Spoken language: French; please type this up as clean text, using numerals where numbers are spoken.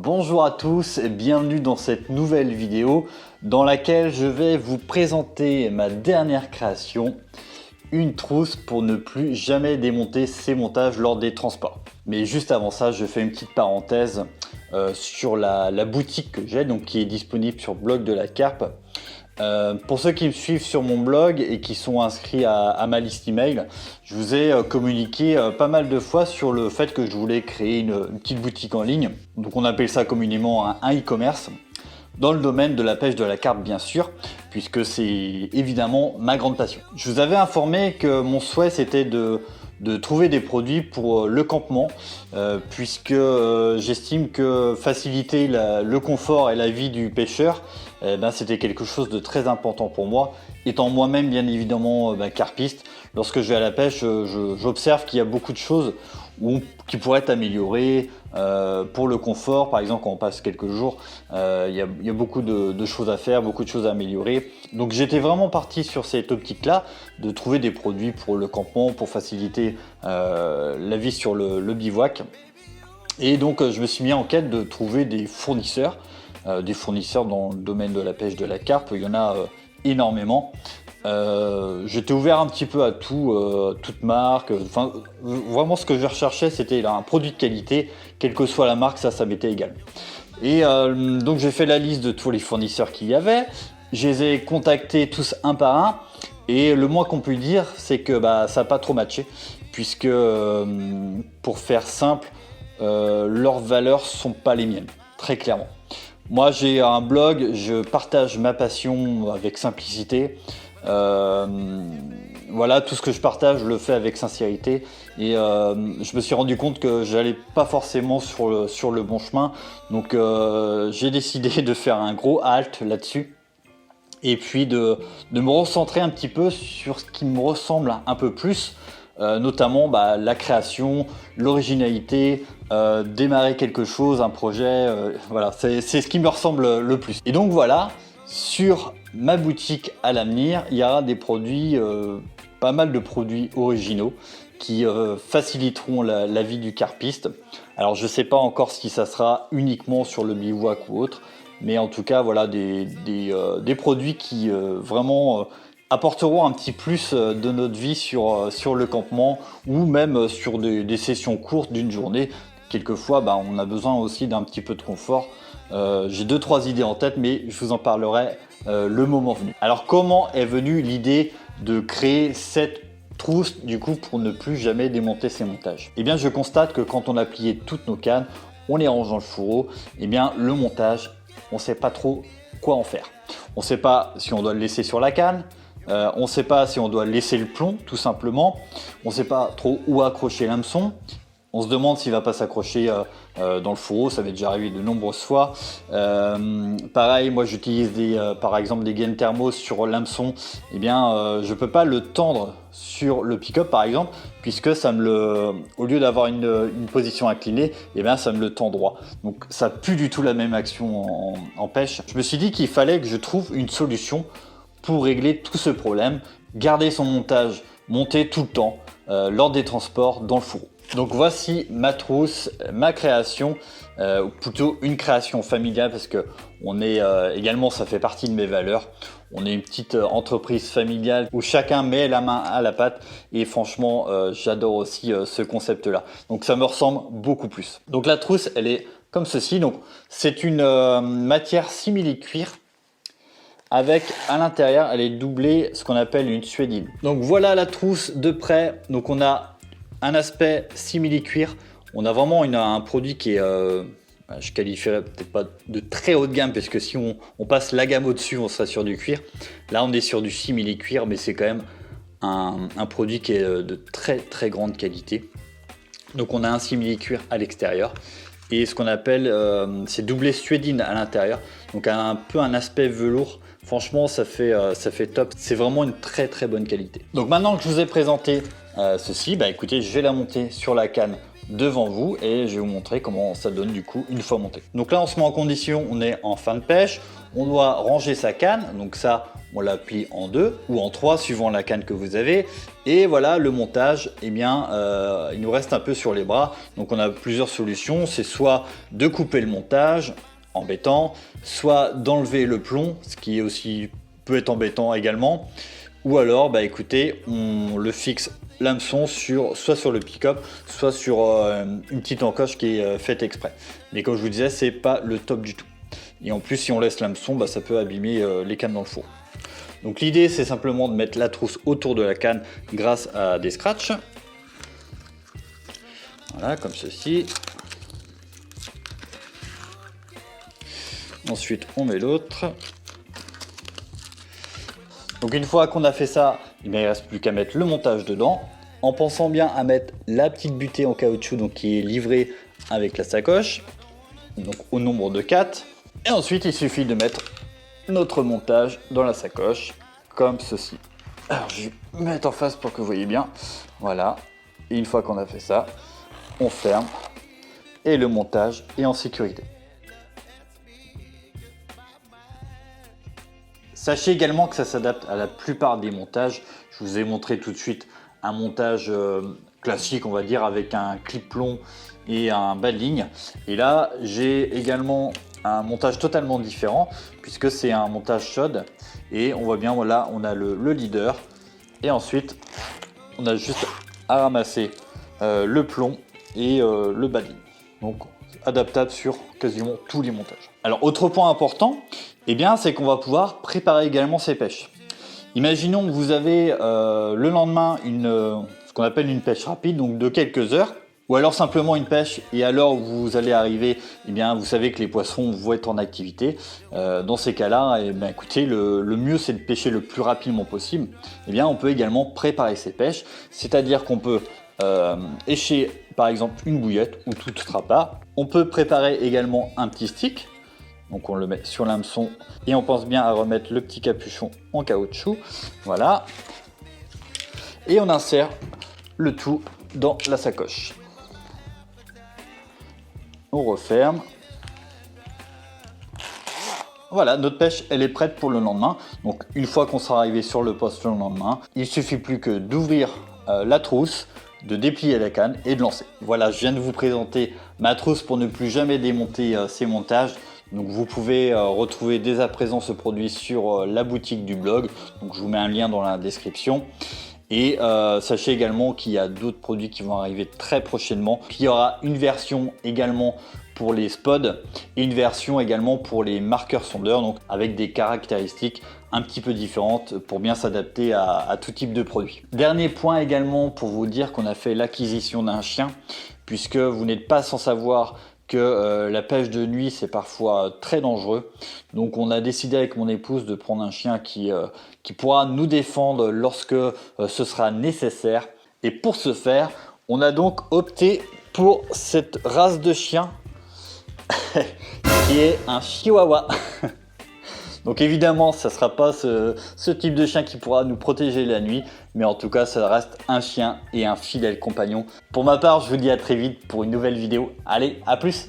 Bonjour à tous et bienvenue dans cette nouvelle vidéo dans laquelle je vais vous présenter ma dernière création, une trousse pour ne plus jamais démonter ses montages lors des transports. Mais juste avant ça, je fais une petite parenthèse sur la boutique que j'ai, donc qui est disponible sur Blog de la Carpe. Pour ceux qui me suivent sur mon blog et qui sont inscrits à ma liste email, je vous ai communiqué pas mal de fois sur le fait que je voulais créer une petite boutique en ligne. Donc on appelle ça communément un e-commerce, dans le domaine de la pêche de la carpe bien sûr, puisque c'est évidemment ma grande passion. Je vous avais informé que mon souhait c'était de trouver des produits pour le campement, puisque j'estime que faciliter le confort et la vie du pêcheur, c'était quelque chose de très important pour moi. Étant moi-même bien évidemment carpiste, lorsque je vais à la pêche, j'observe qu'il y a beaucoup de choses qui pourraient être améliorées. Pour le confort, par exemple, quand on passe quelques jours, il y a beaucoup de choses à faire, beaucoup de choses à améliorer. Donc j'étais vraiment parti sur cette optique-là, de trouver des produits pour le campement, pour faciliter la vie sur le bivouac. Et donc je me suis mis en quête de trouver des fournisseurs dans le domaine de la pêche de la carpe. Il y en a énormément. J'étais ouvert un petit peu à tout, toute marque. Enfin, vraiment ce que je recherchais, c'était un produit de qualité, quelle que soit la marque, ça m'était égal. Et donc j'ai fait la liste de tous les fournisseurs qu'il y avait. Je les ai contactés tous un par un. Et le moins qu'on peut dire, c'est que ça n'a pas trop matché, puisque pour faire simple, leurs valeurs sont pas les miennes, très clairement. Moi j'ai un blog, je partage ma passion avec simplicité. Voilà, tout ce que je partage, je le fais avec sincérité. Et je me suis rendu compte que j'allais pas forcément sur le bon chemin. Donc j'ai décidé de faire un gros halt là-dessus. Et puis de me recentrer un petit peu sur ce qui me ressemble un peu plus. Notamment la création, l'originalité, démarrer quelque chose, un projet, voilà, c'est ce qui me ressemble le plus. Et donc voilà, sur ma boutique à l'avenir, il y aura des produits, pas mal de produits originaux qui faciliteront la vie du carpiste. Alors je ne sais pas encore si ça sera uniquement sur le bivouac ou autre, mais en tout cas voilà des produits qui vraiment apporteront un petit plus de notre vie sur le campement ou même sur des sessions courtes d'une journée. Quelquefois, on a besoin aussi d'un petit peu de confort. J'ai 2-3 idées en tête, mais je vous en parlerai le moment venu. Alors, comment est venue l'idée de créer cette trousse du coup pour ne plus jamais démonter ses montages? Eh bien, je constate que quand on a plié toutes nos cannes, on les range dans le fourreau, eh bien, le montage, on ne sait pas trop quoi en faire. On ne sait pas si on doit le laisser sur la canne. On ne sait pas si on doit laisser le plomb, tout simplement. On ne sait pas trop où accrocher l'hameçon. On se demande s'il ne va pas s'accrocher dans le fourreau, ça m'est déjà arrivé de nombreuses fois. Pareil, moi j'utilise par exemple des gaines thermos sur l'hameçon. Eh bien, je ne peux pas le tendre sur le pick-up par exemple, puisque au lieu d'avoir une position inclinée, eh bien, ça me le tend droit. Donc ça n'a plus du tout la même action en pêche. Je me suis dit qu'il fallait que je trouve une solution pour régler tout ce problème, garder son montage monté tout le temps lors des transports dans le fourreau. Donc voici ma trousse, ma création, ou plutôt une création familiale parce que on est également, ça fait partie de mes valeurs. On est une petite entreprise familiale où chacun met la main à la pâte et franchement j'adore aussi ce concept-là. Donc ça me ressemble beaucoup plus. Donc la trousse elle est comme ceci. Donc c'est une matière simili-cuir. Avec à l'intérieur, elle est doublée ce qu'on appelle une suédine. Donc voilà la trousse de près. Donc on a un aspect simili-cuir. On a vraiment un produit qui est, je qualifierais peut-être pas de très haut de gamme, parce que si on passe la gamme au-dessus, on sera sur du cuir. Là, on est sur du simili-cuir, mais c'est quand même un produit qui est de très très grande qualité. Donc on a un simili-cuir à l'extérieur. Et ce qu'on appelle, c'est doublé suédine à l'intérieur. Donc un peu un aspect velours. Franchement, ça fait top. C'est vraiment une très très bonne qualité. Donc maintenant que je vous ai présenté ceci, écoutez, je vais la monter sur la canne devant vous et je vais vous montrer comment ça donne du coup une fois monté. Donc là on se met en condition, on est en fin de pêche, on doit ranger sa canne, donc ça on la plie en 2 ou en 3 suivant la canne que vous avez. Et voilà le montage, eh bien il nous reste un peu sur les bras, donc on a plusieurs solutions, c'est soit de couper le montage embêtant, soit d'enlever le plomb, ce qui est aussi peut être embêtant également, ou alors bah écoutez on le fixe l'hameçon soit sur le pick-up, soit sur une petite encoche qui est faite exprès. Mais comme je vous disais, c'est pas le top du tout. Et en plus, si on laisse l'hameçon, bah, ça peut abîmer les cannes dans le four. Donc l'idée, c'est simplement de mettre la trousse autour de la canne grâce à des scratchs. Voilà, comme ceci. Ensuite, on met l'autre. Donc une fois qu'on a fait ça, il ne reste plus qu'à mettre le montage dedans, en pensant bien à mettre la petite butée en caoutchouc donc qui est livrée avec la sacoche, donc au nombre de 4. Et ensuite il suffit de mettre notre montage dans la sacoche, comme ceci. Alors je vais mettre en face pour que vous voyez bien. Voilà, et une fois qu'on a fait ça, on ferme et le montage est en sécurité. Sachez également que ça s'adapte à la plupart des montages. Je vous ai montré tout de suite un montage classique, on va dire, avec un clip plomb et un bas de ligne. Et là, j'ai également un montage totalement différent, puisque c'est un montage chaude. Et on voit bien, voilà, on a le leader. Et ensuite, on a juste à ramasser le plomb et le bas de ligne. Donc, adaptable sur quasiment tous les montages. Alors, autre point important, eh bien, c'est qu'on va pouvoir préparer également ses pêches. Imaginons que vous avez le lendemain ce qu'on appelle une pêche rapide, donc de quelques heures, ou alors simplement une pêche et alors vous allez arriver, eh bien, vous savez que les poissons vont être en activité. Dans ces cas-là, eh bien, écoutez, le mieux c'est de pêcher le plus rapidement possible. Eh bien, on peut également préparer ses pêches, c'est-à-dire qu'on peut écher par exemple une bouillette ou tout trapa. On peut préparer également un petit stick. Donc on le met sur l'hameçon et on pense bien à remettre le petit capuchon en caoutchouc. Voilà. Et on insère le tout dans la sacoche. On referme. Voilà, notre pêche, elle est prête pour le lendemain. Donc une fois qu'on sera arrivé sur le poste le lendemain, il suffit plus que d'ouvrir la trousse, de déplier la canne et de lancer. Voilà, je viens de vous présenter ma trousse pour ne plus jamais démonter ces montages. Donc vous pouvez retrouver dès à présent ce produit sur la boutique du blog. Donc je vous mets un lien dans la description. Et sachez également qu'il y a d'autres produits qui vont arriver très prochainement. Il y aura une version également pour les spods et une version également pour les marqueurs sondeurs, donc avec des caractéristiques un petit peu différentes pour bien s'adapter à tout type de produit. Dernier point également pour vous dire qu'on a fait l'acquisition d'un chien, puisque vous n'êtes pas sans savoir que la pêche de nuit c'est parfois très dangereux. Donc on a décidé avec mon épouse de prendre un chien qui pourra nous défendre lorsque ce sera nécessaire. Et pour ce faire, on a donc opté pour cette race de chien qui est un chihuahua. Donc évidemment, ça ne sera pas ce type de chien qui pourra nous protéger la nuit, mais en tout cas, ça reste un chien et un fidèle compagnon. Pour ma part, je vous dis à très vite pour une nouvelle vidéo. Allez, à plus!